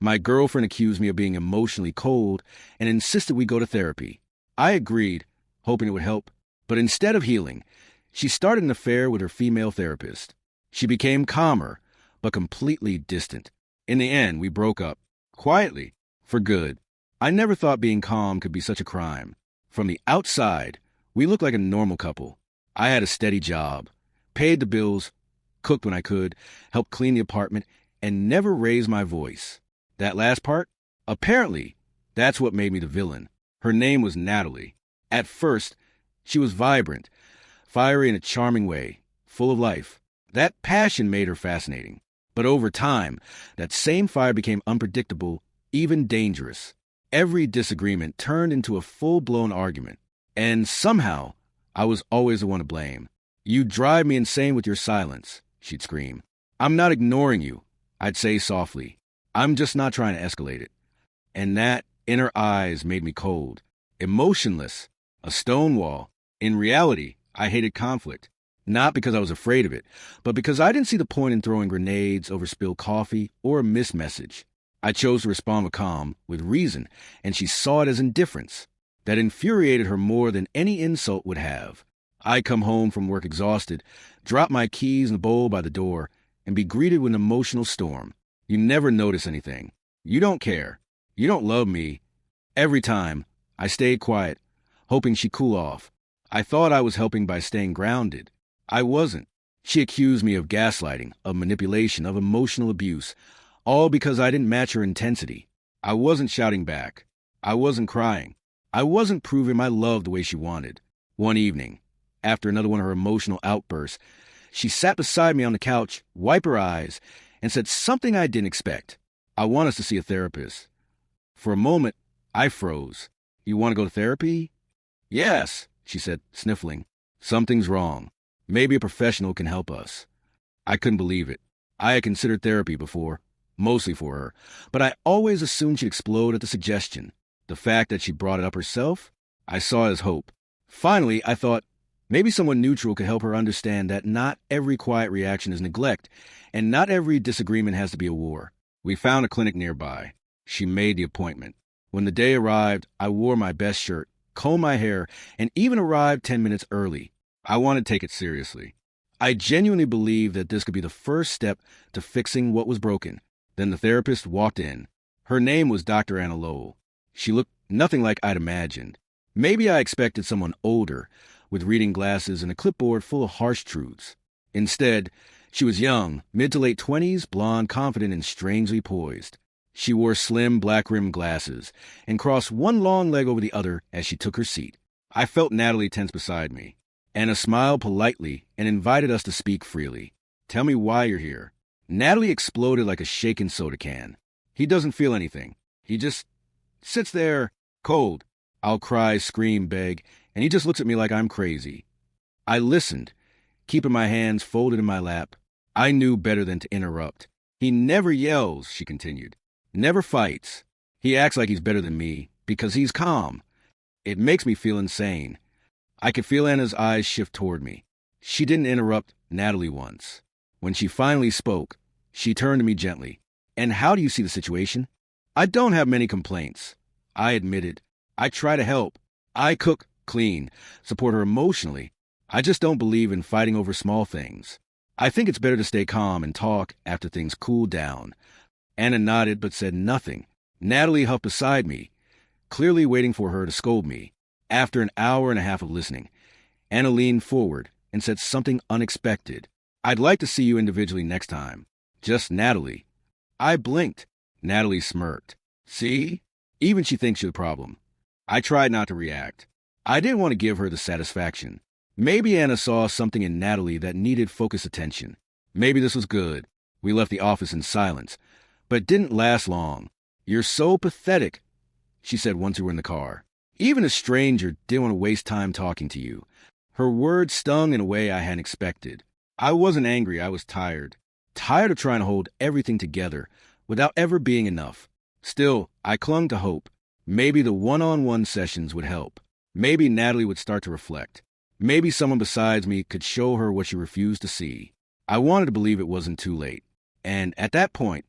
My girlfriend accused me of being emotionally cold and insisted we go to therapy. I agreed, hoping it would help, but instead of healing, she started an affair with her female therapist. She became calmer, but completely distant. In the end, we broke up. Quietly. For good. I never thought being calm could be such a crime. From the outside, we looked like a normal couple. I had a steady job, paid the bills, cooked when I could, helped clean the apartment, and never raised my voice. That last part? Apparently, that's what made me the villain. Her name was Natalie. At first, she was vibrant, fiery in a charming way, full of life. That passion made her fascinating. But over time, that same fire became unpredictable, even dangerous. Every disagreement turned into a full-blown argument. And somehow, I was always the one to blame. "You drive me insane with your silence," she'd scream. "I'm not ignoring you," I'd say softly. "I'm just not trying to escalate it." And that, in her eyes, made me cold, emotionless, a stone wall. In reality, I hated conflict. Not because I was afraid of it, but because I didn't see the point in throwing grenades over spilled coffee or a missed message. I chose to respond with calm, with reason, and she saw it as indifference. That infuriated her more than any insult would have. I'd come home from work exhausted, drop my keys in the bowl by the door, and be greeted with an emotional storm. "You never notice anything. You don't care. You don't love me." Every time, I stayed quiet, hoping she'd cool off. I thought I was helping by staying grounded. I wasn't. She accused me of gaslighting, of manipulation, of emotional abuse, all because I didn't match her intensity. I wasn't shouting back. I wasn't crying. I wasn't proving my love the way she wanted. One evening, after another one of her emotional outbursts, she sat beside me on the couch, wiped her eyes, and said something I didn't expect. "I want us to see a therapist." For a moment, I froze. "You want to go to therapy?" "Yes," she said, sniffling. "Something's wrong. Maybe a professional can help us." I couldn't believe it. I had considered therapy before, mostly for her, but I always assumed she'd explode at the suggestion. The fact that she brought it up herself, I saw as hope. Finally, I thought, maybe someone neutral could help her understand that not every quiet reaction is neglect, and not every disagreement has to be a war. We found a clinic nearby. She made the appointment. When the day arrived, I wore my best shirt, combed my hair, and even arrived 10 minutes early. I wanted to take it seriously. I genuinely believed that this could be the first step to fixing what was broken. Then the therapist walked in. Her name was Dr. Anna Lowell. She looked nothing like I'd imagined. Maybe I expected someone older, with reading glasses and a clipboard full of harsh truths. Instead, she was young, mid to late 20s, blonde, confident, and strangely poised. She wore slim, black-rimmed glasses and crossed one long leg over the other as she took her seat. I felt Natalie tense beside me. Anna smiled politely and invited us to speak freely. "Tell me why you're here." Natalie exploded like a shaken soda can. "He doesn't feel anything. He just sits there, cold." I'll cry, scream, beg, and he just looks at me like I'm crazy. I listened, keeping my hands folded in my lap. I knew better than to interrupt. "He never yells," she continued. "Never fights. He acts like he's better than me because he's calm. It makes me feel insane." I could feel Anna's eyes shift toward me. She didn't interrupt Natalie once. When she finally spoke, she turned to me gently. "And how do you see the situation?" "I don't have many complaints," I admitted. "I try to help. I cook, clean, support her emotionally. I just don't believe in fighting over small things. I think it's better to stay calm and talk after things cool down." Anna nodded but said nothing. Natalie huffed beside me, clearly waiting for her to scold me. After an hour and a half of listening, Anna leaned forward and said something unexpected. "I'd like to see you individually next time. Just Natalie." I blinked. Natalie smirked. "See? Even she thinks you're the problem." I tried not to react. I didn't want to give her the satisfaction. Maybe Anna saw something in Natalie that needed focused attention. Maybe this was good. We left the office in silence, but it didn't last long. "You're so pathetic," she said once we were in the car. "Even a stranger didn't want to waste time talking to you." Her words stung in a way I hadn't expected. I wasn't angry, I was tired. Tired of trying to hold everything together without ever being enough. Still, I clung to hope. Maybe the one-on-one sessions would help. Maybe Natalie would start to reflect. Maybe someone besides me could show her what she refused to see. I wanted to believe it wasn't too late. And at that point,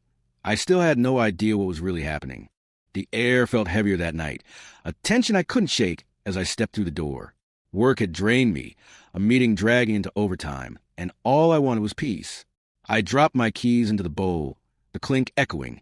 I still had no idea what was really happening. The air felt heavier that night, a tension I couldn't shake as I stepped through the door. Work had drained me, a meeting dragging into overtime, and all I wanted was peace. I dropped my keys into the bowl, the clink echoing,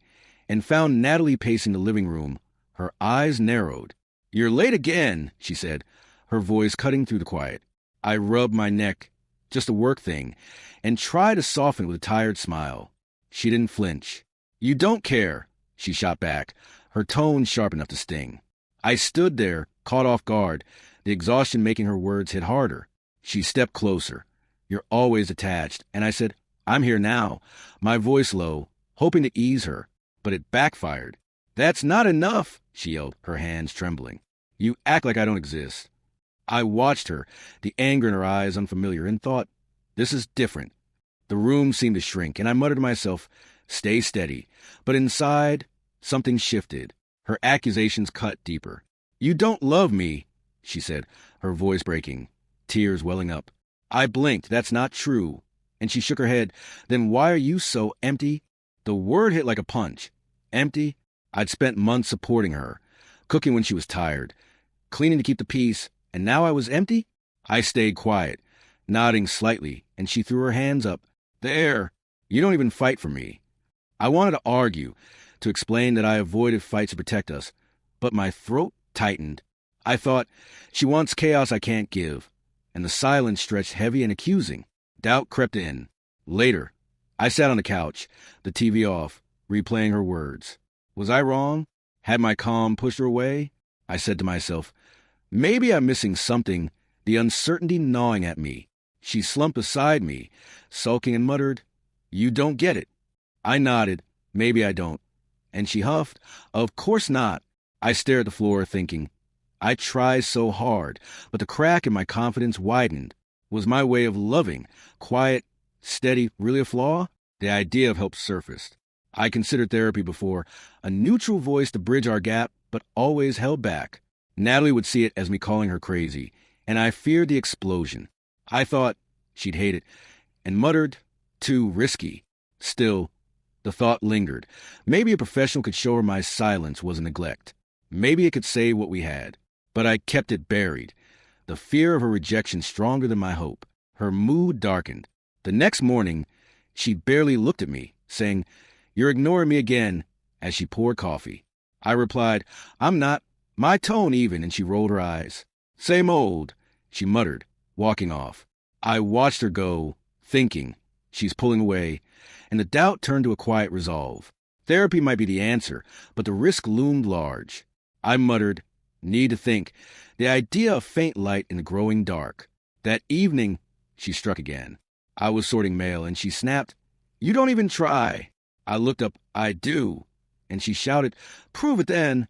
and found Natalie pacing the living room, her eyes narrowed. "You're late again," she said, her voice cutting through the quiet. I rubbed my neck, just a work thing, and tried to soften it with a tired smile. She didn't flinch. "You don't care," she shot back, her tone sharp enough to sting. I stood there, caught off guard, the exhaustion making her words hit harder. She stepped closer. "You're always attached," and I said, "I'm here now," my voice low, hoping to ease her, but it backfired. "That's not enough," she yelled, her hands trembling. "You act like I don't exist." I watched her, the anger in her eyes unfamiliar, and thought, this is different. The room seemed to shrink, and I muttered to myself, "Stay steady." But inside, something shifted. Her accusations cut deeper. "You don't love me," she said, her voice breaking, tears welling up. I blinked. "That's not true." And she shook her head. "Then why are you so empty?" The word hit like a punch. Empty? I'd spent months supporting her, cooking when she was tired, cleaning to keep the peace, and now I was empty? I stayed quiet, nodding slightly, and she threw her hands up. "There, you don't even fight for me." I wanted to argue, to explain that I avoided fights to protect us, but my throat tightened. I thought, she wants chaos I can't give, and the silence stretched heavy and accusing. Doubt crept in. Later, I sat on the couch, the TV off, replaying her words. Was I wrong? Had my calm pushed her away? I said to myself, maybe I'm missing something, the uncertainty gnawing at me. She slumped beside me, sulking, and muttered, "You don't get it." I nodded, "Maybe I don't." And she huffed, "Of course not." I stared at the floor, thinking, I tried so hard, but the crack in my confidence widened. Was my way of loving, quiet, steady, really a flaw? The idea of help surfaced. I considered therapy before, a neutral voice to bridge our gap, but always held back. Natalie would see it as me calling her crazy, and I feared the explosion. I thought she'd hate it, and muttered, "Too risky." Still, the thought lingered. Maybe a professional could show her my silence was a neglect. Maybe it could save what we had. But I kept it buried. The fear of her rejection stronger than my hope. Her mood darkened. The next morning, she barely looked at me, saying, "You're ignoring me again," as she poured coffee. I replied, "I'm not." My tone even, and she rolled her eyes. "Same old," she muttered, walking off. I watched her go, thinking, she's pulling away, and the doubt turned to a quiet resolve. Therapy might be the answer, but the risk loomed large. I muttered, "Need to think." The idea of faint light in the growing dark. That evening, she struck again. I was sorting mail, and she snapped, "You don't even try." I looked up, "I do." And she shouted, "Prove it then."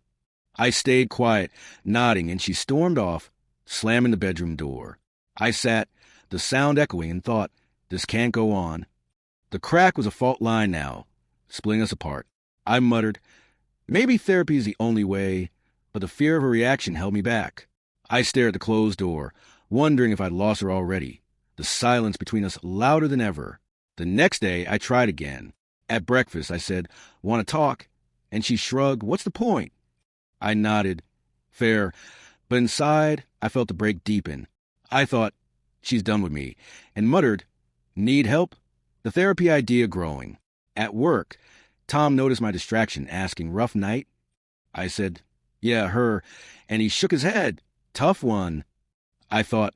I stayed quiet, nodding, and she stormed off, slamming the bedroom door. I sat, the sound echoing, and thought, this can't go on. The crack was a fault line now, splitting us apart. I muttered, maybe therapy is the only way, but the fear of a reaction held me back. I stared at the closed door, wondering if I'd lost her already. The silence between us louder than ever. The next day, I tried again. At breakfast, I said, "Want to talk?" And she shrugged, "What's the point?" I nodded. Fair. But inside, I felt the break deepen. I thought, she's done with me, and muttered, "Need help?" The therapy idea growing. At work, Tom noticed my distraction, asking, "Rough night?" I said, "Yeah, her," and he shook his head. "Tough one." I thought,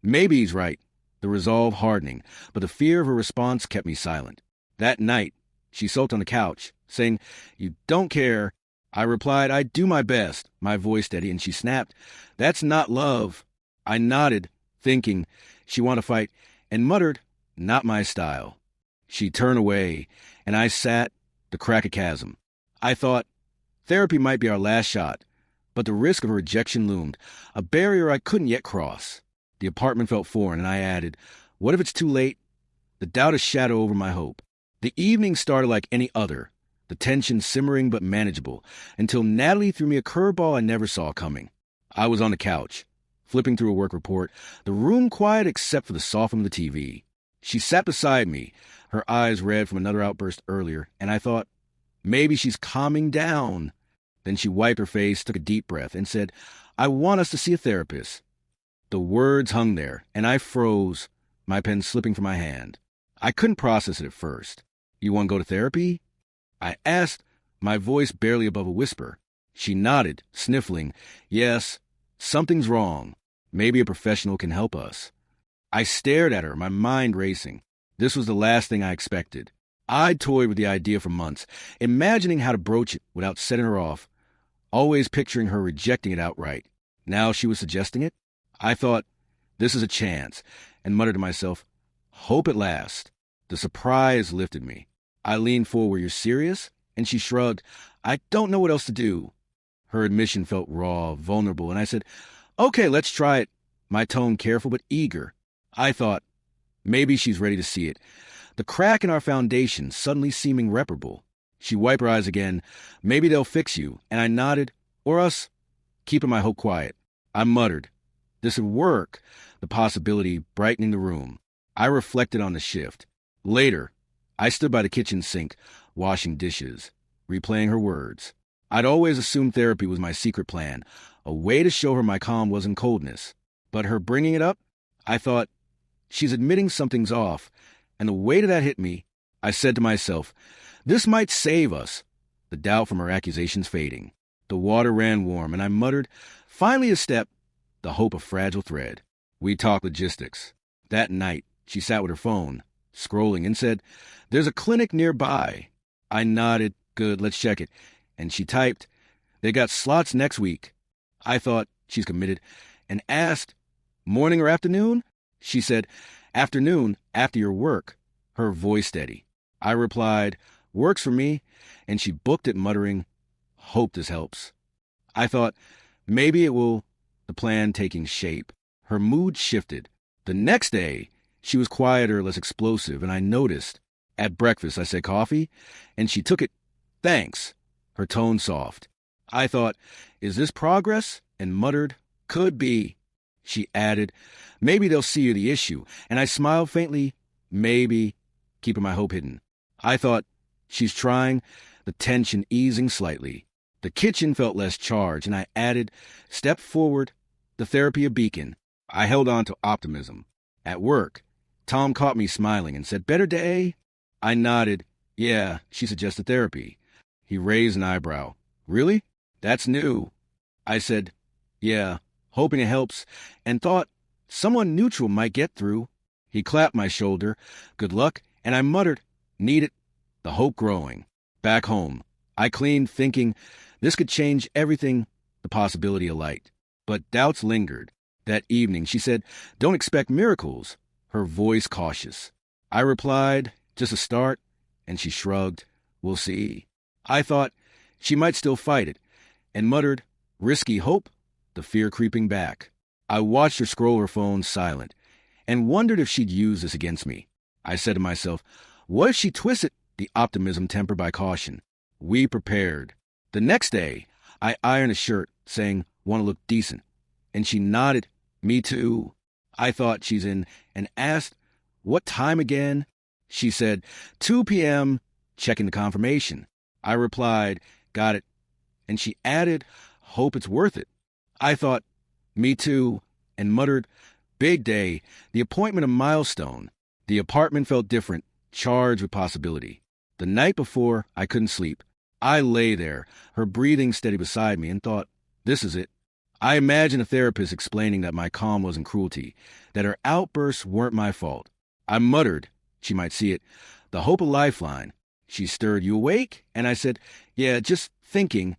maybe he's right, the resolve hardening, but the fear of her response kept me silent. That night, she sulked on the couch, saying, "You don't care." I replied, "I do my best," my voice steady, and she snapped, "That's not love." I nodded, thinking she wanted to fight, and muttered, "Not my style." She turned away, and I sat, to crack a chasm. I thought, therapy might be our last shot, but the risk of a rejection loomed, a barrier I couldn't yet cross. The apartment felt foreign, and I added, what if it's too late? The doubt a shadow over my hope. The evening started like any other, the tension simmering but manageable, until Natalie threw me a curveball I never saw coming. I was on the couch, flipping through a work report, the room quiet except for the softening of the TV. She sat beside me, her eyes red from another outburst earlier, and I thought, Maybe she's calming down. Then she wiped her face, took a deep breath, and said, I want us to see a therapist. The words hung there, and I froze, my pen slipping from my hand. I couldn't process it at first. You want to go to therapy? I asked, my voice barely above a whisper. She nodded, sniffling. Yes, something's wrong. Maybe a professional can help us. I stared at her, my mind racing. This was the last thing I expected. I'd toyed with the idea for months, imagining how to broach it without setting her off, always picturing her rejecting it outright. Now she was suggesting it? I thought, this is a chance, and muttered to myself, hope it lasts. The surprise lifted me. I leaned forward. You're serious? And she shrugged. I don't know what else to do. Her admission felt raw, vulnerable, and I said, okay, let's try it. My tone careful but eager. I thought, maybe she's ready to see it. The crack in our foundation suddenly seeming reparable. She wiped her eyes again. Maybe they'll fix you. And I nodded. Or us. Keeping my hope quiet. I muttered. This would work. The possibility brightening the room. I reflected on the shift. Later, I stood by the kitchen sink, washing dishes, replaying her words. I'd always assumed therapy was my secret plan, a way to show her my calm wasn't coldness. But her bringing it up, I thought, she's admitting something's off, and the weight of that hit me. I said to myself, this might save us. The doubt from her accusations fading. The water ran warm, and I muttered, finally a step, the hope of fragile thread. We talked logistics. That night, she sat with her phone, scrolling, and said, there's a clinic nearby. I nodded, good, let's check it. And she typed, they got slots next week. I thought, she's committed, and asked, morning or afternoon? She said, afternoon, after your work. Her voice steady. I replied, works for me, and she booked it, muttering, hope this helps. I thought, maybe it will, the plan taking shape. Her mood shifted. The next day, she was quieter, less explosive, and I noticed. At breakfast, I said coffee, and she took it, thanks, her tone soft. I thought, is this progress? And muttered, could be. She added, maybe they'll see you the issue, and I smiled faintly, maybe, keeping my hope hidden. I thought, she's trying, the tension easing slightly. The kitchen felt less charged, and I added, step forward, the therapy a beacon. I held on to optimism. At work, Tom caught me smiling and said, better day? I nodded. Yeah, she suggested therapy. He raised an eyebrow. Really? That's new. I said, yeah, hoping it helps, and thought someone neutral might get through. He clapped my shoulder. Good luck, and I muttered, need it. The hope growing. Back home, I cleaned, thinking this could change everything, the possibility of light. But doubts lingered. That evening, she said, don't expect miracles, her voice cautious. I replied, just a start, and she shrugged, we'll see. I thought she might still fight it, and muttered, risky hope, the fear creeping back. I watched her scroll her phone silent, and wondered if she'd use this against me. I said to myself, what if she twists it, the optimism tempered by caution? We prepared. The next day, I ironed a shirt, saying, want to look decent. And she nodded, me too. I thought she's in, and asked, what time again? She said, 2 p.m., checking the confirmation. I replied, got it. And she added, hope it's worth it. I thought, me too, and muttered, big day, the appointment a milestone. The apartment felt different, charged with possibility. The night before, I couldn't sleep. I lay there, her breathing steady beside me, and thought, this is it. I imagined a therapist explaining that my calm wasn't cruelty, that her outbursts weren't my fault. I muttered, she might see it, the hope a lifeline. She stirred, you awake? And I said, yeah, just thinking.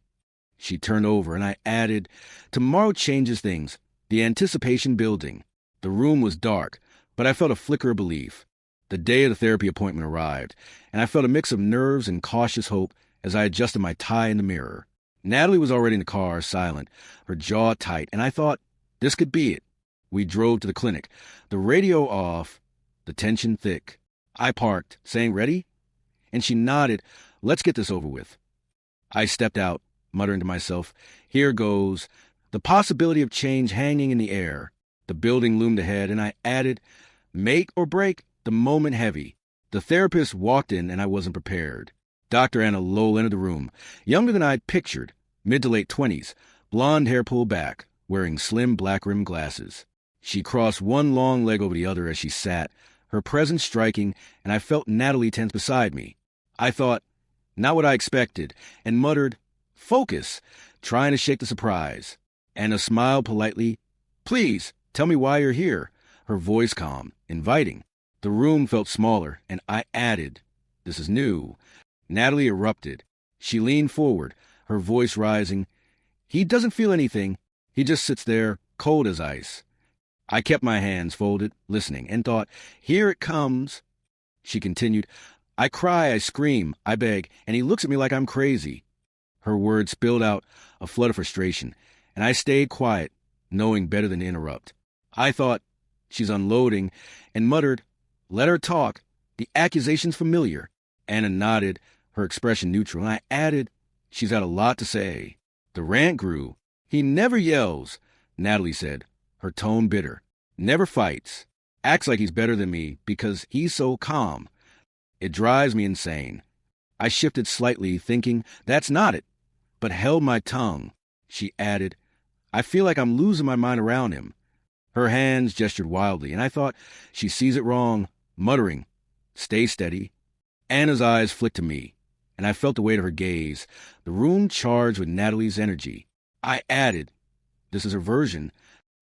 She turned over, and I added, tomorrow changes things, the anticipation building. The room was dark, but I felt a flicker of belief. The day of the therapy appointment arrived, and I felt a mix of nerves and cautious hope as I adjusted my tie in the mirror. Natalie was already in the car, silent, her jaw tight, and I thought, this could be it. We drove to the clinic, the radio off, the tension thick. I parked, saying, ready? And she nodded, let's get this over with. I stepped out, muttering to myself, here goes, the possibility of change hanging in the air. The building loomed ahead, and I added, make or break, the moment heavy. The therapist walked in, and I wasn't prepared. Dr. Anna Lowell entered the room, younger than I'd pictured, mid to late 20s, blonde hair pulled back, wearing slim black-rimmed glasses. She crossed one long leg over the other as she sat, her presence striking, and I felt Natalie tense beside me. I thought, not what I expected, and muttered, "Focus," trying to shake the surprise. Anna smiled politely. "Please, tell me why you're here," her voice calm, inviting. The room felt smaller, and I added, "This is new." Natalie erupted. She leaned forward, her voice rising. "He doesn't feel anything. He just sits there, cold as ice." I kept my hands folded, listening, and thought, "Here it comes." She continued, "I cry, I scream, I beg, and he looks at me like I'm crazy." Her words spilled out a flood of frustration, and I stayed quiet, knowing better than to interrupt. I thought, she's unloading, and muttered, "Let her talk. The accusation's familiar." Anna nodded, her expression neutral, and I added, "She's got a lot to say." The rant grew. "He never yells," Natalie said, her tone bitter. "Never fights. Acts like he's better than me because he's so calm. It drives me insane." I shifted slightly, thinking, that's not it, but held my tongue. She added, "I feel like I'm losing my mind around him." Her hands gestured wildly, and I thought, she sees it wrong, muttering, "Stay steady." Anna's eyes flicked to me, and I felt the weight of her gaze, the room charged with Natalie's energy. I added, "This is her version."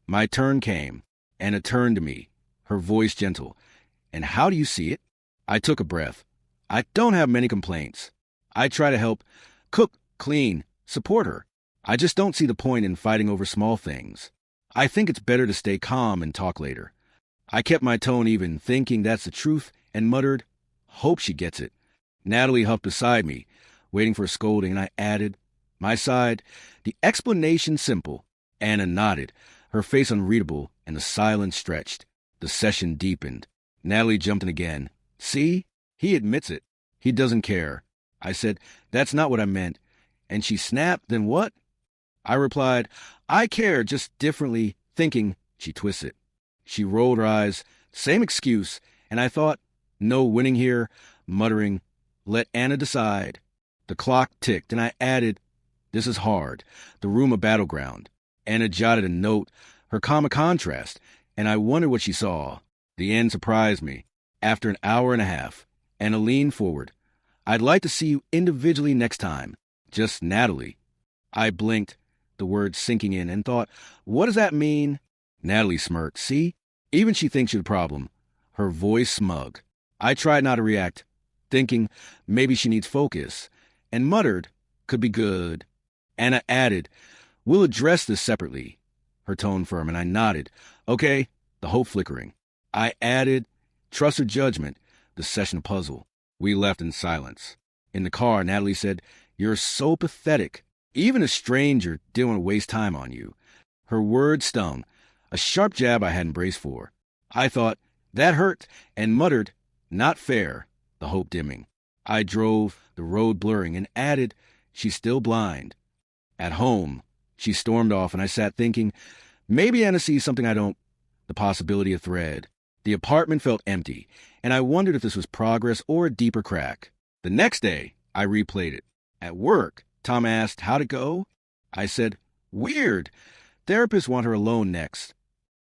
My turn came. Anna turned to me, her voice gentle. "And how do you see it?" I took a breath. "I don't have many complaints. I try to help, cook, clean, support her. I just don't see the point in fighting over small things. I think it's better to stay calm and talk later." I kept my tone even, thinking that's the truth, and muttered, "Hope she gets it." Natalie huffed beside me, waiting for a scolding, and I added, my side, "The explanation simple." Anna nodded, her face unreadable, and the silence stretched. The session deepened. Natalie jumped in again. "See? He admits it. He doesn't care." I said, "That's not what I meant." And she snapped, "Then what?" I replied, "I care, just differently," thinking she twisted. She rolled her eyes, same excuse, and I thought, no winning here, muttering, "Let Anna decide." The clock ticked, and I added, "This is hard, the room a battleground." Anna jotted a note, her calm a contrast, and I wondered what she saw. The end surprised me. After an hour and a half, Anna leaned forward. "I'd like to see you individually next time. Just Natalie." I blinked, the words sinking in, and thought, what does that mean? Natalie smirked. "See? Even she thinks you're the problem." Her voice smug. I tried not to react, thinking maybe she needs focus, and muttered, "Could be good." Anna added, "We'll address this separately." Her tone firm, and I nodded. "Okay," the hope flickering. I added, "Trust her judgment." The session a puzzle. We left in silence. In the car, Natalie said, "You're so pathetic. Even a stranger didn't want to waste time on you." Her words stung, a sharp jab I hadn't braced for. I thought, that hurt, and muttered, "Not fair," the hope dimming. I drove, the road blurring, and added, "She's still blind." At home, she stormed off, and I sat thinking, maybe Anna sees something I don't. The possibility of thread. The apartment felt empty, and I wondered if this was progress or a deeper crack. The next day, I replayed it. At work, Tom asked, "How'd it go?" I said, "Weird. Therapists want her alone next."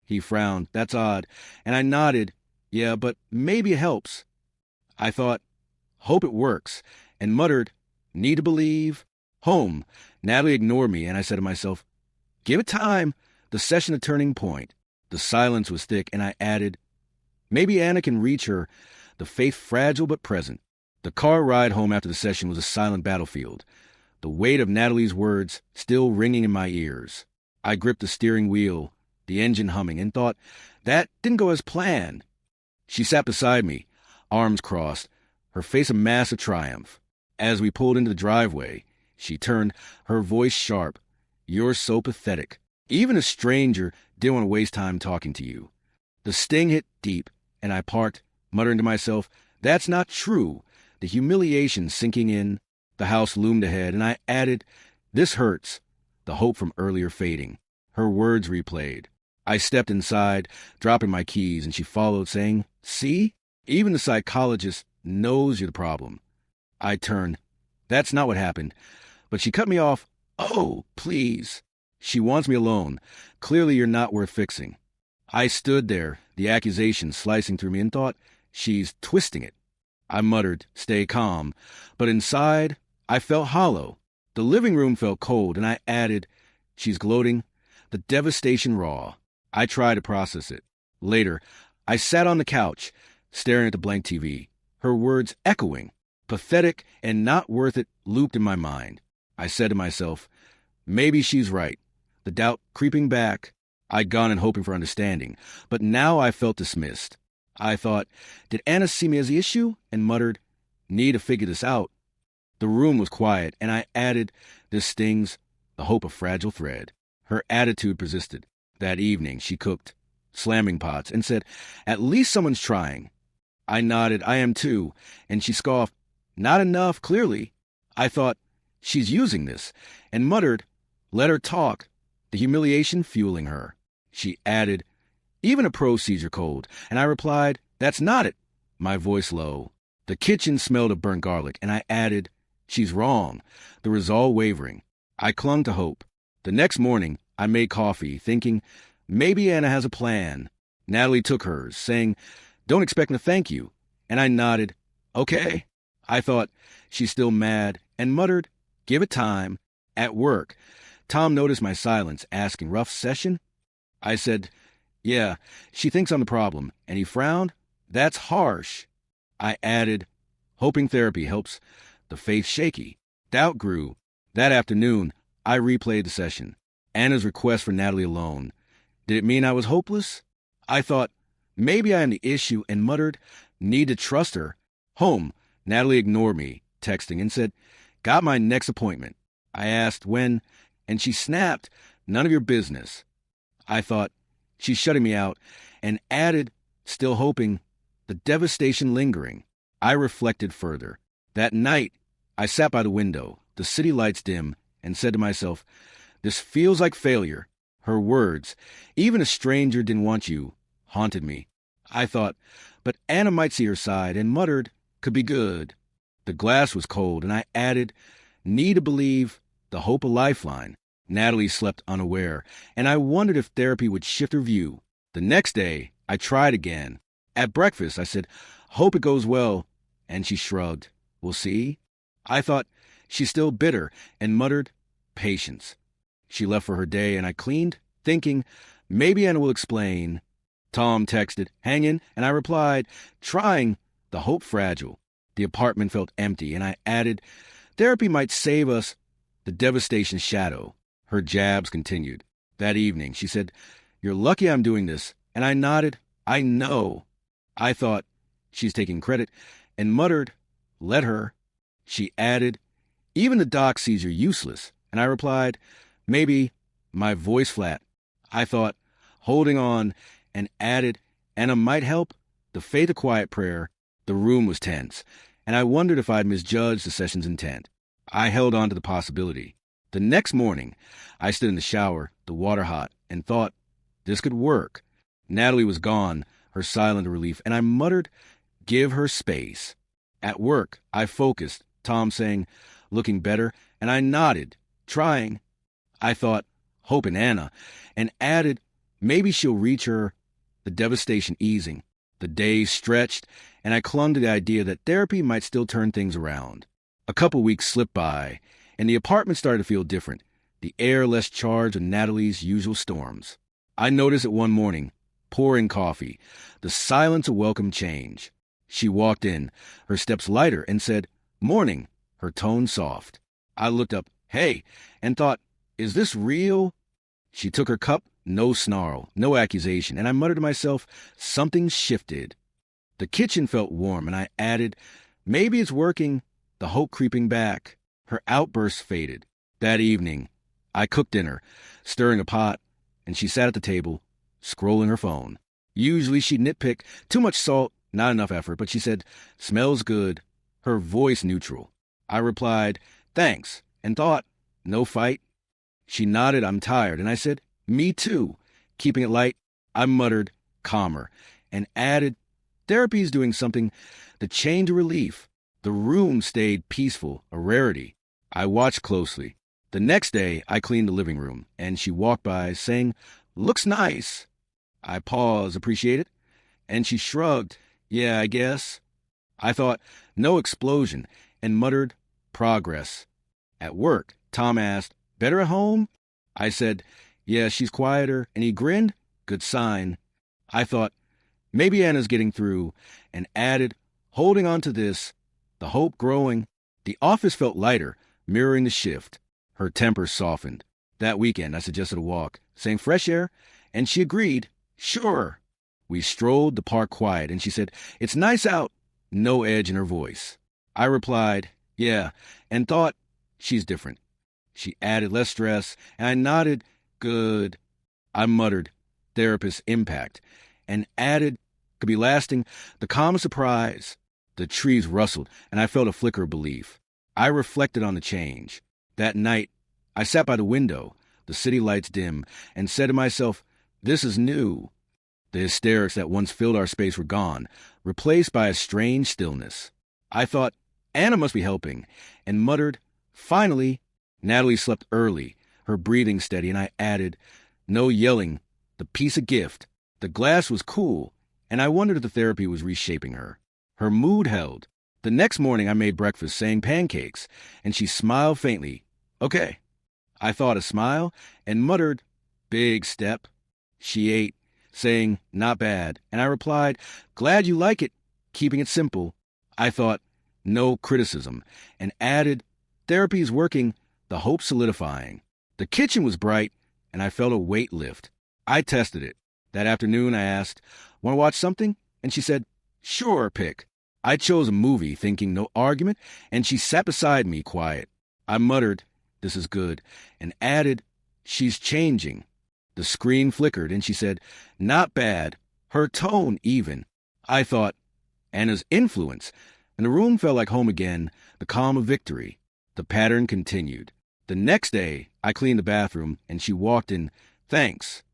He frowned. "That's odd." And I nodded. "Yeah, but maybe it helps." I thought, hope it works, and muttered, "Need to believe." Home. Natalie ignored me, and I said to myself, give it time. The session a turning point. The silence was thick, and I added, maybe Anna can reach her, the faith fragile but present. The car ride home after the session was a silent battlefield, the weight of Natalie's words still ringing in my ears. I gripped the steering wheel, the engine humming, and thought, that didn't go as planned. She sat beside me, arms crossed, her face a mask of triumph. As we pulled into the driveway, she turned, her voice sharp. "You're so pathetic. Even a stranger didn't want to waste time talking to you." The sting hit deep, and I parked, muttering to myself, that's not true. The humiliation sinking in. The house loomed ahead, and I added, "This hurts," the hope from earlier fading. Her words replayed. I stepped inside, dropping my keys, and she followed, saying, "See? Even the psychologist knows you're the problem." I turned. That's not what happened. But she cut me off. Oh, please. She wants me alone. Clearly you're not worth fixing. I stood there, the accusation slicing through me, and thought, she's twisting it. I muttered, stay calm. But inside, I felt hollow. The living room felt cold, and I added, she's gloating. The devastation raw. I tried to process it. Later, I sat on the couch, staring at the blank TV. Her words echoing, pathetic and not worth it, looped in my mind. I said to myself, maybe she's right. The doubt creeping back, I'd gone in hoping for understanding, but now I felt dismissed. I thought, did Anna see me as the issue? And muttered, need to figure this out. The room was quiet, and I added, this stings, the hope of fragile thread. Her attitude persisted. That evening, she cooked, slamming pots, and said, at least someone's trying. I nodded, I am too, and she scoffed, not enough, clearly. I thought, she's using this, and muttered, let her talk, the humiliation fueling her. She added, even a pro sees you're cold, and I replied, that's not it, my voice low. The kitchen smelled of burnt garlic, and I added, she's wrong, the resolve wavering. I clung to hope. The next morning, I made coffee, thinking, maybe Anna has a plan. Natalie took hers, saying, don't expect me to thank you. And I nodded, okay. I thought, she's still mad, and muttered, give it time. At work, Tom noticed my silence, asking, rough session? I said, yeah, she thinks I'm the problem, and he frowned. That's harsh. I added, hoping therapy helps the faith shaky. Doubt grew. That afternoon, I replayed the session. Anna's request for Natalie alone. Did it mean I was hopeless? I thought, maybe I am the issue, and muttered, need to trust her. Home, Natalie ignored me, texting, and said, got my next appointment. I asked when, and she snapped, none of your business. I thought, she's shutting me out, and added, still hoping, the devastation lingering. I reflected further. That night, I sat by the window, the city lights dim, and said to myself, this feels like failure. Her words, even a stranger didn't want you, haunted me. I thought, but Anna might see her side, and muttered, could be good. The glass was cold, and I added, need to believe, the hope a lifeline. Natalie slept unaware, and I wondered if therapy would shift her view. The next day, I tried again. At breakfast, I said, hope it goes well, and she shrugged. We'll see. I thought, she's still bitter, and muttered, patience. She left for her day, and I cleaned, thinking, maybe Anna will explain. Tom texted, hanging, and I replied, trying, the hope fragile. The apartment felt empty, and I added, therapy might save us, the devastation shadow. Her jabs continued. That evening, she said, you're lucky I'm doing this, and I nodded, I know. I thought, she's taking credit, and muttered, let her. She added, even the doc sees you're useless, and I replied, maybe, my voice flat. I thought, holding on, and added, Anna might help, the faith of quiet prayer. The room was tense, and I wondered if I'd misjudged the session's intent. I held on to the possibility. The next morning, I stood in the shower, the water hot, and thought, this could work. Natalie was gone, her silent relief, and I muttered, give her space. At work, I focused, Tom saying, looking better, and I nodded, trying. I thought, hope in Anna, and added, maybe she'll reach her, the devastation easing. The days stretched, and I clung to the idea that therapy might still turn things around. A couple weeks slipped by, and the apartment started to feel different, the air less charged with Natalie's usual storms. I noticed it one morning, pouring coffee, the silence a welcome change. She walked in, her steps lighter, and said, morning, her tone soft. I looked up, hey, and thought, is this real? She took her cup, no snarl, no accusation, and I muttered to myself, something shifted. The kitchen felt warm, and I added, maybe it's working, the hope creeping back. Her outburst faded. That evening, I cooked dinner, stirring a pot, and she sat at the table, scrolling her phone. Usually she'd nitpick, too much salt, not enough effort, but she said, smells good, her voice neutral. I replied, thanks, and thought, no fight. She nodded, I'm tired, and I said, me too. Keeping it light, I muttered, calmer, and added, therapy's doing something, the chain to relief. The room stayed peaceful, a rarity. I watched closely. The next day, I cleaned the living room, and she walked by, saying, "Looks nice." I paused, appreciate it, and she shrugged, "Yeah, I guess." I thought, no explosion, and muttered, "Progress." At work, Tom asked, "Better at home?" I said, "Yeah, she's quieter," and he grinned, "Good sign." I thought, maybe Anna's getting through, and added, holding on to this, the hope growing. The office felt lighter, mirroring the shift. Her temper softened. That weekend, I suggested a walk, saying fresh air, and she agreed, "Sure." We strolled the park quiet, and she said, "It's nice out," no edge in her voice. I replied, "Yeah," and thought, she's different. She added, "Less stress," and I nodded, "Good." I muttered, "Therapist impact," and added, "Could be lasting." The calm surprise. The trees rustled, and I felt a flicker of belief. I reflected on the change. That night, I sat by the window, the city lights dim, and said to myself, this is new. The hysterics that once filled our space were gone, replaced by a strange stillness. I thought, Anna must be helping, and muttered, "Finally." Natalie slept early, her breathing steady, and I added, "No yelling, the peace a gift." The glass was cool, and I wondered if the therapy was reshaping her. Her mood held. The next morning I made breakfast, saying pancakes, and she smiled faintly. "Okay." I thought a smile, and muttered, "Big step." She ate, saying, "Not bad," and I replied, "Glad you like it," keeping it simple. I thought, no criticism, and added, "Therapy's working, the hope solidifying." The kitchen was bright, and I felt a weight lift. I tested it. That afternoon I asked, "Want to watch something?" And she said, "Sure, pick." I chose a movie, thinking no argument, and she sat beside me, quiet. I muttered, "This is good," and added, "She's changing." The screen flickered, and she said, "Not bad." Her tone even. I thought, Anna's influence, and the room felt like home again, the calm of victory. The pattern continued. The next day, I cleaned the bathroom, and she walked in, "Thanks."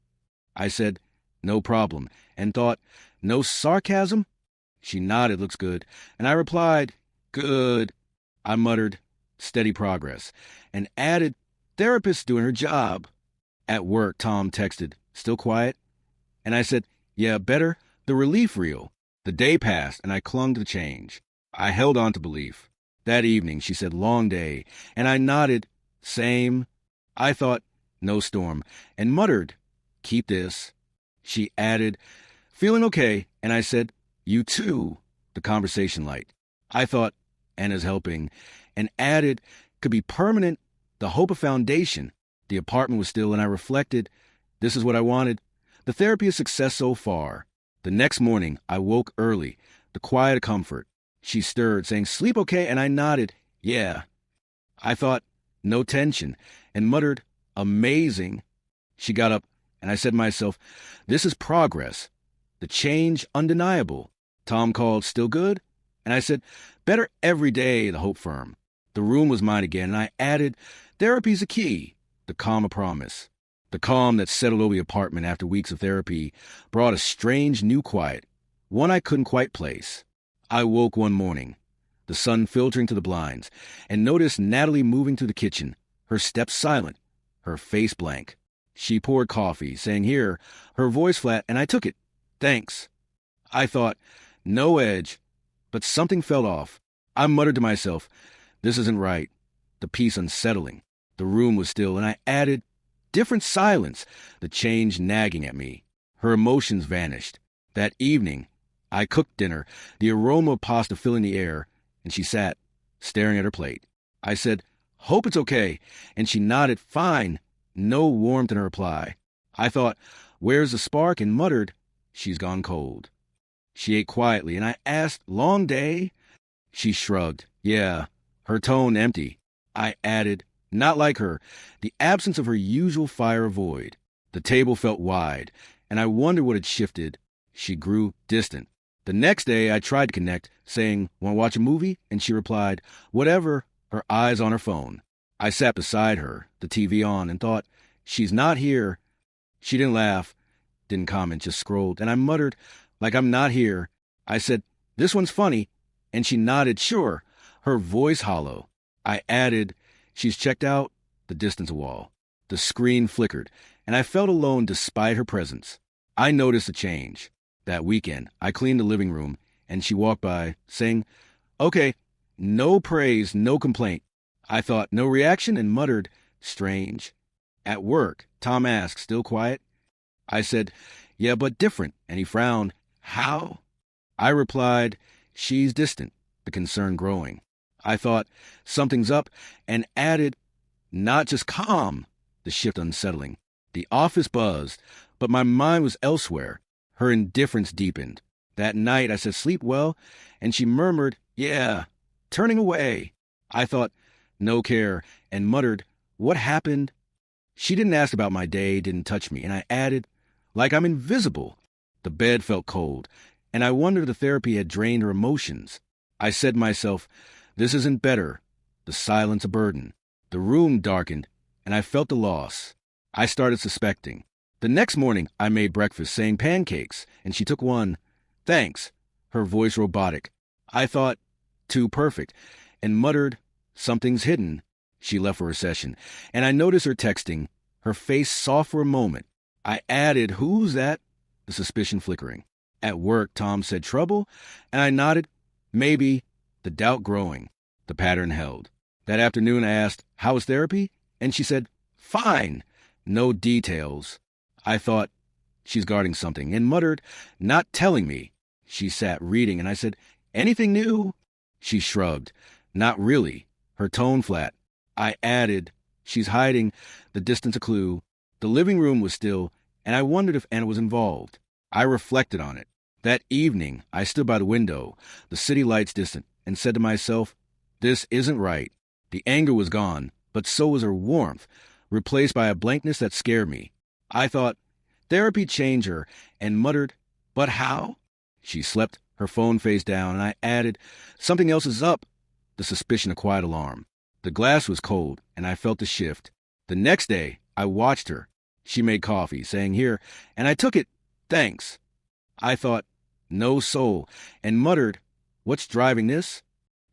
I said, "No problem," and thought, no sarcasm? She nodded, "Looks good," and I replied, "Good." I muttered, "Steady progress," and added, "Therapist doing her job." At work, Tom texted, "Still quiet?" And I said, "Yeah, better." The relief reel. The day passed, and I clung to the change. I held on to belief. That evening, she said, "Long day," and I nodded, "Same." I thought, no storm, and muttered, "Keep this." She added, "Feeling okay," and I said, "You too." The conversation light. I thought, Anna's helping, and added, "Could be permanent, the hope of foundation." The apartment was still, and I reflected, this is what I wanted. The therapy is success so far. The next morning, I woke early, the quiet of comfort. She stirred, saying, "Sleep okay?" And I nodded, "Yeah." I thought, no tension, and muttered, "Amazing." She got up, and I said to myself, this is progress. The change undeniable. Tom called, "Still good?" And I said, "Better every day," the hope firm. The room was mine again, and I added, "Therapy's a key." The calm a promise. The calm that settled over the apartment after weeks of therapy brought a strange new quiet, one I couldn't quite place. I woke one morning, the sun filtering through the blinds, and noticed Natalie moving through the kitchen, her steps silent, her face blank. She poured coffee, saying, "Here," her voice flat, and I took it. "Thanks." I thought, no edge, but something fell off. I muttered to myself, this isn't right. The peace unsettling. The room was still, and I added, different silence, the change nagging at me. Her emotions vanished. That evening, I cooked dinner, the aroma of pasta filling the air, and she sat, staring at her plate. I said, "Hope it's okay," and she nodded, "Fine." No warmth in her reply. I thought, where's the spark, and muttered, she's gone cold. She ate quietly, and I asked, "Long day?" She shrugged. "Yeah." Her tone empty. I added, "Not like her," the absence of her usual fire void. The table felt wide, and I wondered what had shifted. She grew distant. The next day I tried to connect, saying, "Want to watch a movie?" And she replied, "Whatever," her eyes on her phone. I sat beside her, the TV on, and thought, she's not here. She didn't laugh, didn't comment, just scrolled, and I muttered, like I'm not here. I said, "This one's funny," and she nodded, "Sure." her voice hollow. I added, she's checked out, the distance wall. The screen flickered, and I felt alone despite her presence. I noticed a change. That weekend, I cleaned the living room, and she walked by, saying, "Okay, no praise, no complaint." I thought, no reaction, and muttered, "Strange." At work, Tom asked, still quiet. I said, "Yeah, but different," and he frowned. "How?" I replied, "She's distant," the concern growing. I thought, something's up, and added, "Not just calm," the shift unsettling. The office buzzed, but my mind was elsewhere. Her indifference deepened. That night I said, "Sleep well," and she murmured, "Yeah," turning away. I thought, no care, and muttered, "What happened?" She didn't ask about my day, didn't touch me, and I added, "Like I'm invisible." The bed felt cold, and I wondered if the therapy had drained her emotions. I said to myself, this isn't better. The silence a burden. The room darkened, and I felt the loss. I started suspecting. The next morning, I made breakfast, saying pancakes, and she took one. "Thanks," her voice robotic. I thought, too perfect, and muttered, "Something's hidden." She left for her session, and I noticed her texting, her face soft for a moment. I added, "Who's that?" the suspicion flickering. At work, Tom said, "Trouble?" And I nodded, "Maybe," the doubt growing. The pattern held. That afternoon, I asked, "How was therapy?" And she said, "Fine." No details. I thought, she's guarding something, and muttered, "Not telling me." She sat reading, and I said, "Anything new?" She shrugged. "Not really." Her tone flat. I added, "She's hiding," the distance a clue. The living room was still, and I wondered if Anna was involved. I reflected on it. That evening, I stood by the window, the city lights distant, and said to myself, this isn't right. The anger was gone, but so was her warmth, replaced by a blankness that scared me. I thought, therapy changed her, and muttered, "But how?" She slept, her phone face down, and I added, "Something else is up," the suspicion a quiet alarm. The glass was cold, and I felt the shift. The next day, I watched her. She made coffee, saying, "Here," and I took it. "Thanks." I thought, no soul, and muttered, "What's driving this?"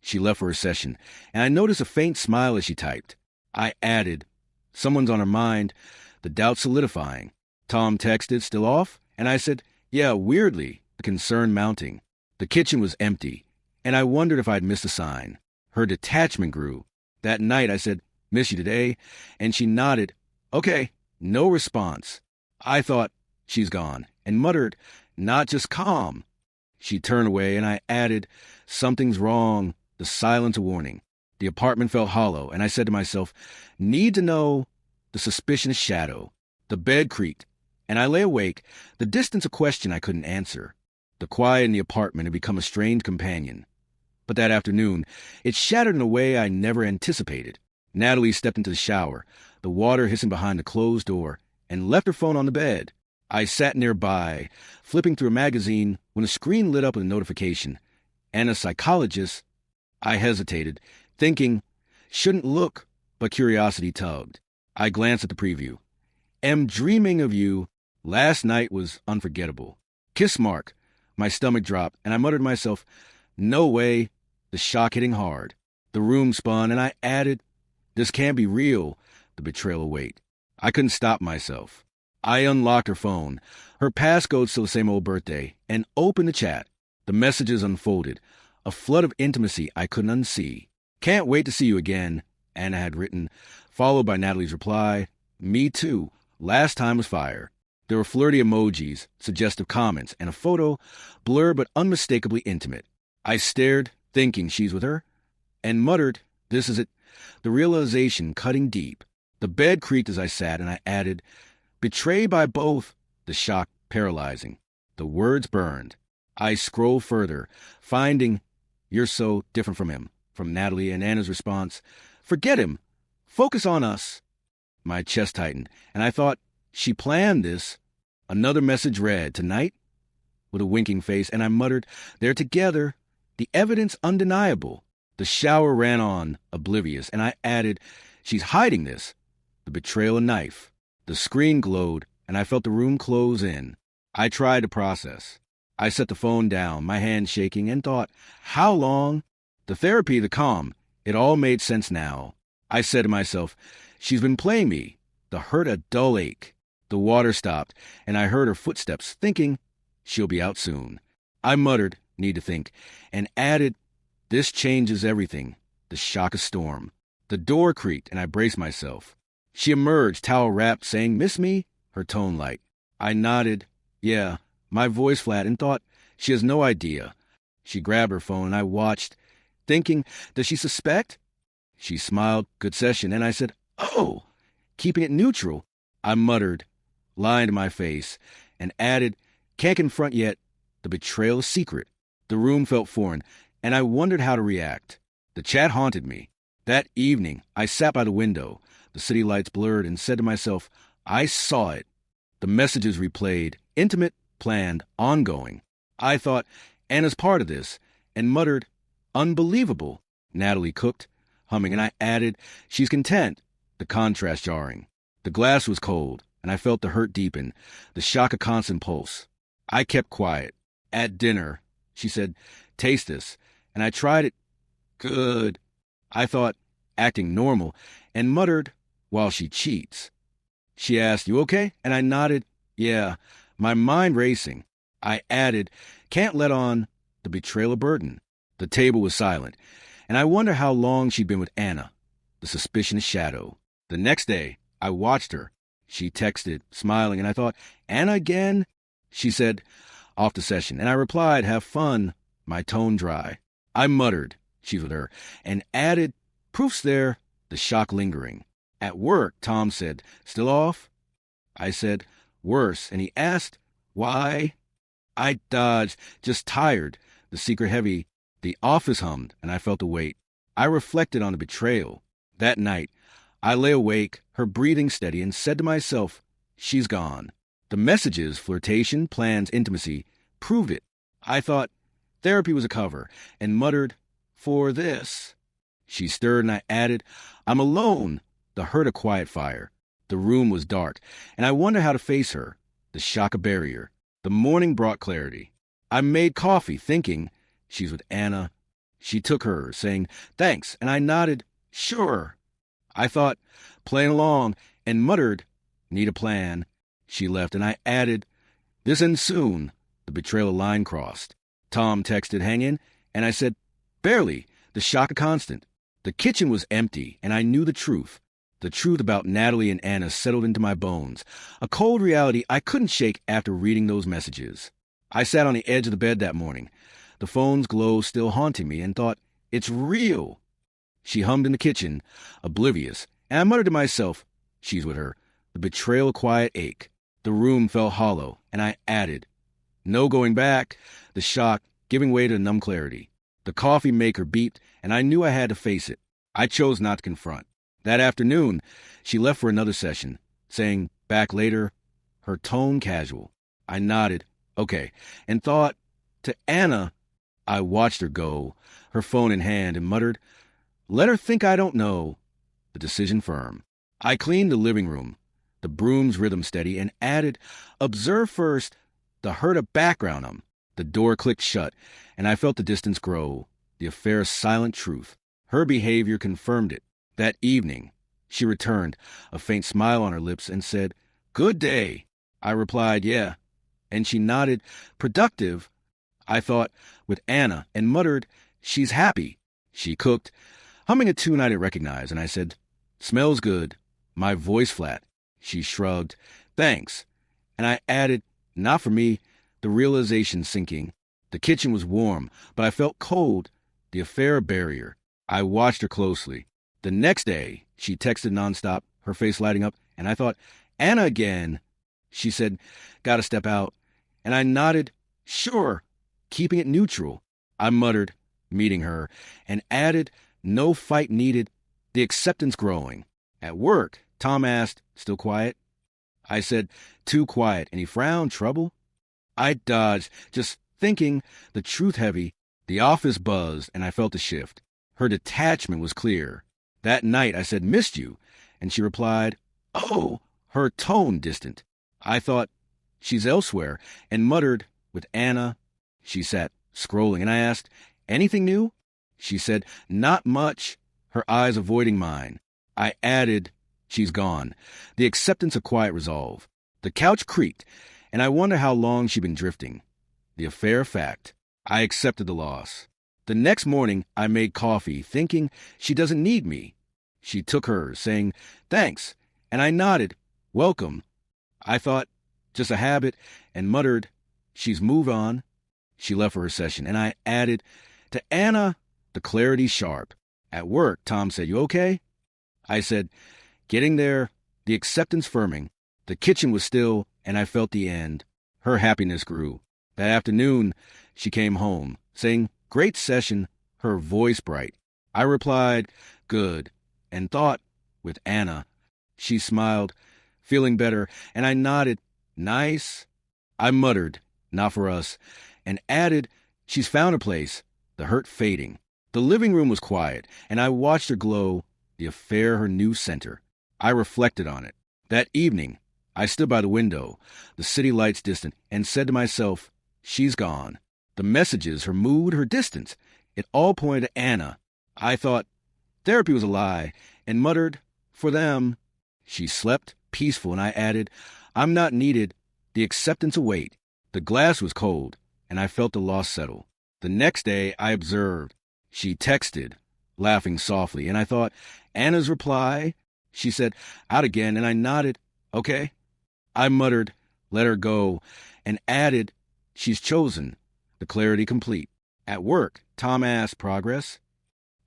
She left for her session, and I noticed a faint smile as she typed. I added, "Someone's on her mind," the doubt solidifying. Tom texted, "Still off?" And I said, "Yeah, weirdly," the concern mounting. The kitchen was empty, and I wondered if I'd missed a sign. Her detachment grew. That night I said, "Miss you today?" And she nodded, "Okay." No response. I thought, she's gone, and muttered, "Not just calm." She turned away, and I added, "Something's wrong," the silence a warning. The apartment felt hollow, and I said to myself, "Need to know," the suspicion a shadow. The bed creaked, and I lay awake, the distance a question I couldn't answer. The quiet in the apartment had become a strange companion. But that afternoon, it shattered in a way I never anticipated. Natalie stepped into the shower, the water hissing behind the closed door, and left her phone on the bed. I sat nearby, flipping through a magazine, when the screen lit up with a notification. "And a psychologist." I hesitated, thinking, shouldn't look, but curiosity tugged. I glanced at the preview. "Am dreaming of you. Last night was unforgettable." Kiss mark. My stomach dropped, and I muttered to myself, "No way," the shock hitting hard. The room spun, and I added, "This can't be real," the betrayal await. I couldn't stop myself. I unlocked her phone, her passcode still the same old birthday, and opened the chat. The messages unfolded, a flood of intimacy I couldn't unsee. "Can't wait to see you again," Anna had written, followed by Natalie's reply, "Me too. Last time was fire." There were flirty emojis, suggestive comments, and a photo, blurred but unmistakably intimate. I stared, thinking she's with her, and muttered, "This is it." The realization cutting deep. The bed creaked as I sat, and I added, "Betrayed by both," the shock paralyzing. The words burned. I scrolled further, finding, "You're so different from him," from Natalie, and Anna's response, "Forget him. Focus on us." My chest tightened, and I thought, she planned this. Another message read, "Tonight?" with a winking face, and I muttered, "They're together. The evidence undeniable." The shower ran on, oblivious, and I added, "She's hiding this." The betrayal a knife. The screen glowed, and I felt the room close in. I tried to process. I set the phone down, my hand shaking, and thought, how long? The therapy, the calm, it all made sense now. I said to myself, she's been playing me. The hurt a dull ache. The water stopped, and I heard her footsteps, thinking, she'll be out soon. I muttered, need to think, and added, this changes everything. The shock of storm. The door creaked, and I braced myself. She emerged, towel wrapped, saying, miss me? Her tone light. I nodded, yeah, my voice flat, and thought, she has no idea. She grabbed her phone, and I watched, thinking, does she suspect? She smiled, good session, and I said, oh, keeping it neutral. I muttered, lying to my face, and added, can't confront yet. The betrayal is secret. The room felt foreign, and I wondered how to react. The chat haunted me. That evening, I sat by the window, the city lights blurred, and said to myself, I saw it. The messages replayed, intimate, planned, ongoing. I thought, Anna's part of this, and muttered, unbelievable. Natalie cooked, humming, and I added, she's content. The contrast jarring. The glass was cold, and I felt the hurt deepen, the shock a constant pulse. I kept quiet. At dinner, she said, taste this, and I tried it. Good. I thought, acting normal, and muttered, while she cheats. She asked, you okay? And I nodded, yeah, my mind racing. I added, can't let on the betrayal a burden. The table was silent, and I wonder how long she'd been with Anna, the suspicious shadow. The next day, I watched her. She texted, smiling, and I thought, Anna again? She said, off the session, and I replied, have fun, my tone dry. I muttered, she's with her, and added, proof's there, the shock lingering. At work, Tom said, still off? I said, worse, and he asked, why? I dodged, just tired, the secret heavy. The office hummed, and I felt the weight. I reflected on the betrayal. That night, I lay awake, her breathing steady, and said to myself, she's gone. The messages, flirtation, plans, intimacy, proved it. I thought therapy was a cover, and muttered, for this. She stirred, and I added, I'm alone. The hurt a quiet fire. The room was dark, and I wondered how to face her. The shock a barrier. The morning brought clarity. I made coffee, thinking, she's with Anna. She took hers, saying, thanks, and I nodded, sure. I thought, playing along, and muttered, need a plan. She left, and I added, this ends soon. The betrayal line crossed. Tom texted, hang in, and I said, barely, the shock a constant. The kitchen was empty, and I knew the truth. The truth about Natalie and Anna settled into my bones, a cold reality I couldn't shake after reading those messages. I sat on the edge of the bed that morning, the phone's glow still haunting me, and thought, it's real. She hummed in the kitchen, oblivious, and I muttered to myself, she's with her. The betrayal a quiet ache. The room felt hollow, and I added, no going back. The shock giving way to numb clarity. The coffee maker beeped, and I knew I had to face it. I chose not to confront. That afternoon, she left for another session, saying, back later, her tone casual. I nodded, okay, and thought, to Anna. I watched her go, her phone in hand, and muttered, let her think I don't know. The decision firm. I cleaned the living room, the broom's rhythm steady, and added, observe first, the hurt a background The door clicked shut, and I felt the distance grow, the affair's silent truth. Her behavior confirmed it. That evening, she returned, a faint smile on her lips, and said, good day. I replied, yeah. And she nodded, productive, I thought, with Anna, and muttered, she's happy. She cooked, humming a tune I didn't recognize, and I said, smells good. My voice flat. She shrugged, thanks. And I added, not for me, the realization sinking. The kitchen was warm, but I felt cold, the affair a barrier. I watched her closely. The next day, she texted nonstop, her face lighting up, and I thought, Anna again. She said, gotta step out. And I nodded, sure, keeping it neutral. I muttered, meeting her, and added, no fight needed, the acceptance growing. At work, Tom asked, still quiet? I said, too quiet, and he frowned, trouble? I dodged, just thinking, the truth heavy. The office buzzed, and I felt a shift. Her detachment was clear. That night I said, missed you, and she replied, oh, her tone distant. I thought, she's elsewhere, and muttered, with Anna. She sat, scrolling, and I asked, anything new? She said, "Not much," her eyes avoiding mine. I added, "She's gone." The acceptance of quiet resolve. The couch creaked, and I wonder how long she'd been drifting. The affair fact. I accepted the loss. The next morning, I made coffee, thinking she doesn't need me. She took hers, saying, "Thanks," and I nodded, "Welcome." I thought, just a habit, and muttered, "She's moved on." She left for her session, and I added, "To Anna," the clarity sharp. At work, Tom said, "You okay?" I said, "Getting there," the acceptance firming. The kitchen was still, and I felt the end. Her happiness grew. That afternoon, she came home, saying, "Great session," her voice bright. I replied, "Good," and thought, with Anna. She smiled, feeling better, and I nodded, "Nice." I muttered, "Not for us," and added, "She's found a place," the hurt fading. The living room was quiet, and I watched her glow, the affair her new center. I reflected on it. That evening, I stood by the window, the city lights distant, and said to myself, "She's gone." The messages, her mood, her distance, it all pointed to Anna. I thought therapy was a lie, and muttered, "For them." She slept, peaceful, and I added, "I'm not needed." The acceptance await. The glass was cold, and I felt the loss settle. The next day, I observed. She texted, laughing softly, and I thought, Anna's reply? She said, "Out again," and I nodded, "Okay." I muttered, "Let her go," and added, "She's chosen." The clarity complete. At work, Tom asked, "Progress?"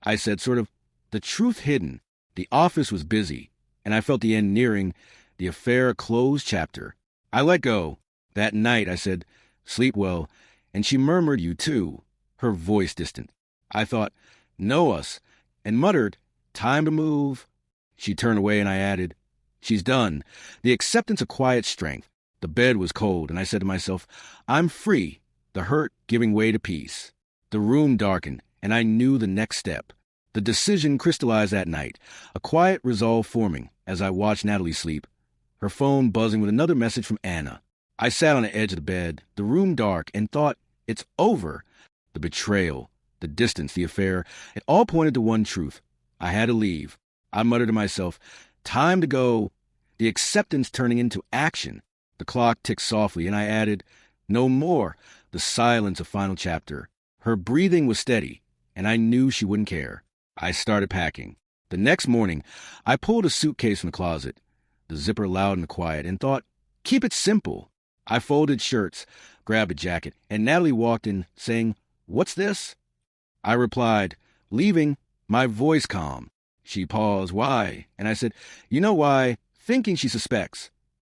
I said, sort of, the truth hidden. The office was busy, and I felt the end nearing, the affair a closed chapter. I let go. That night, I said, "Sleep well," and she murmured, "You too," her voice distant. I thought, "Know us," and muttered, "Time to move." She turned away, and I added, "She's done." The acceptance of quiet strength. The bed was cold, and I said to myself, "I'm free," the hurt giving way to peace. The room darkened, and I knew the next step. The decision crystallized that night, a quiet resolve forming as I watched Natalie sleep, her phone buzzing with another message from Anna. I sat on the edge of the bed, the room dark, and thought, it's over. The betrayal, the distance, the affair, it all pointed to one truth. I had to leave. I muttered to myself, "Time to go." The acceptance turning into action. The clock ticked softly, and I added, "No more." The silence of final chapter. Her breathing was steady, and I knew she wouldn't care. I started packing. The next morning, I pulled a suitcase from the closet, the zipper loud in the quiet, and thought, keep it simple. I folded shirts, grabbed a jacket, and Natalie walked in, saying, "What's this?" I replied, "Leaving," my voice calm. She paused, "Why?" And I said, "You know why," thinking she suspects.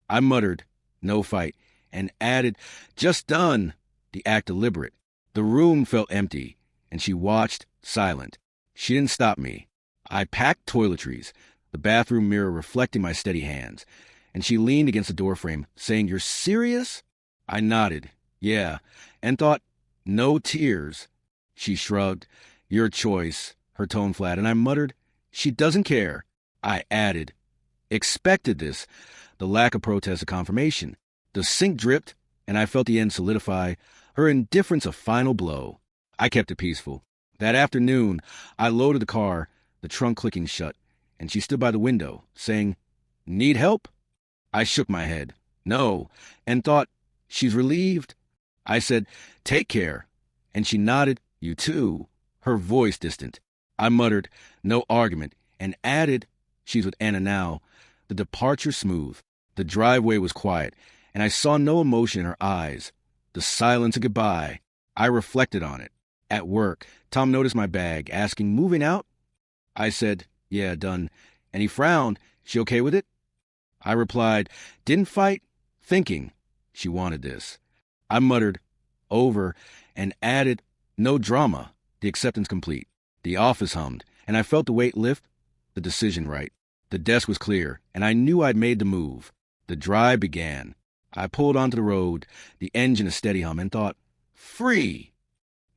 I muttered, "No fight," and added, "Just done," the act deliberate. The room felt empty, and she watched, silent. She didn't stop me. I packed toiletries, the bathroom mirror reflecting my steady hands, and she leaned against the doorframe, saying, "You're serious?" I nodded, "Yeah," and thought, "No tears." She shrugged, "Your choice," her tone flat, and I muttered, "She doesn't care." I added, "Expected this," the lack of protest a confirmation. The sink dripped, and I felt the end solidify, her indifference a final blow. I kept it peaceful. That afternoon, I loaded the car, the trunk clicking shut, and she stood by the window, saying, "Need help?" I shook my head, "No," and thought, she's relieved. I said, "Take care," and she nodded, "You too," her voice distant. I muttered, "No argument," and added, "She's with Anna now." The departure smooth. The driveway was quiet, and I saw no emotion in her eyes. The silence of goodbye. I reflected on it. At work, Tom noticed my bag, asking, "Moving out?" I said, "Yeah, done," and he frowned. "She okay with it?" I replied, "Didn't fight," thinking she wanted this. I muttered, "Over," and added, "No drama." The acceptance complete. The office hummed, and I felt the weight lift, the decision right. The desk was clear, and I knew I'd made the move. The drive began. I pulled onto the road, the engine a steady hum, and thought, free.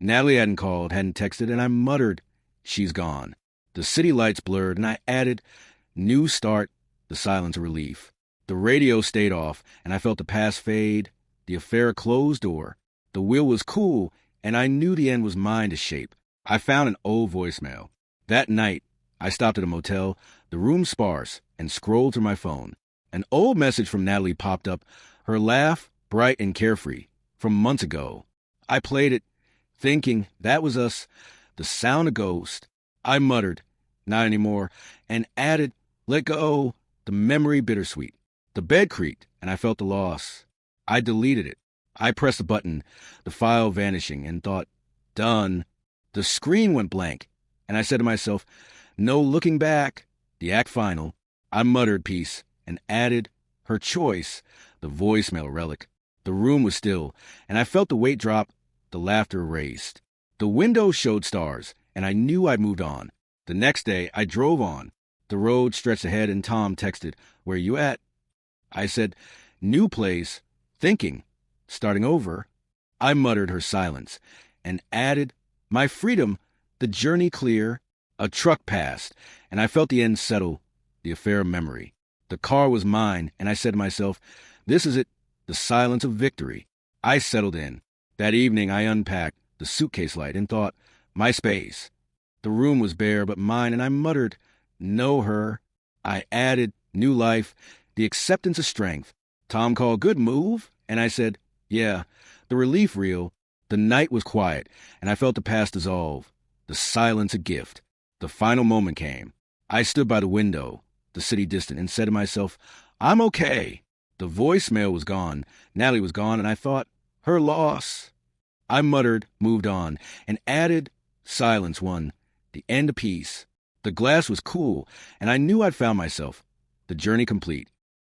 Natalie hadn't called, hadn't texted, and I muttered, "She's gone." The city lights blurred, and I added, "New start," the silence of relief. The radio stayed off, and I felt the past fade, the affair a closed door. The wheel was cool, and I knew the end was mine to shape. I found an old voicemail. That night, I stopped at a motel, the room sparse, and scrolled through my phone. An old message from Natalie popped up, her laugh bright and carefree, from months ago. I played it, thinking that was us, the sound of ghost. I muttered, not anymore, and added, let go, the memory bittersweet. The bed creaked, and I felt the loss. I deleted it. I pressed a button, the file vanishing, and thought, done. The screen went blank, and I said to myself, no looking back, the act final. I muttered peace and added, her choice, the voicemail relic. The room was still, and I felt the weight drop, the laughter erased. The window showed stars, and I knew I'd moved on. The next day, I drove on. The road stretched ahead, and Tom texted, where you at? I said, new place, thinking, starting over. I muttered her silence and added, my freedom, the journey clear. A truck passed, and I felt the end settle, the affair of memory. The car was mine, and I said to myself, this is it, the silence of victory. I settled in. That evening I unpacked the suitcase light and thought, my space. The room was bare but mine, and I muttered, know her. I added, new life, the acceptance of strength. Tom called, good move, and I said, yeah, the relief real. The night was quiet, and I felt the past dissolve, the silence a gift. The final moment came. I stood by the window, the city distant, and said to myself, I'm okay. The voicemail was gone, Natalie was gone, and I thought, her loss. I muttered, moved on, and added, silence won, the end of peace. The glass was cool, and I knew I'd found myself, the journey complete.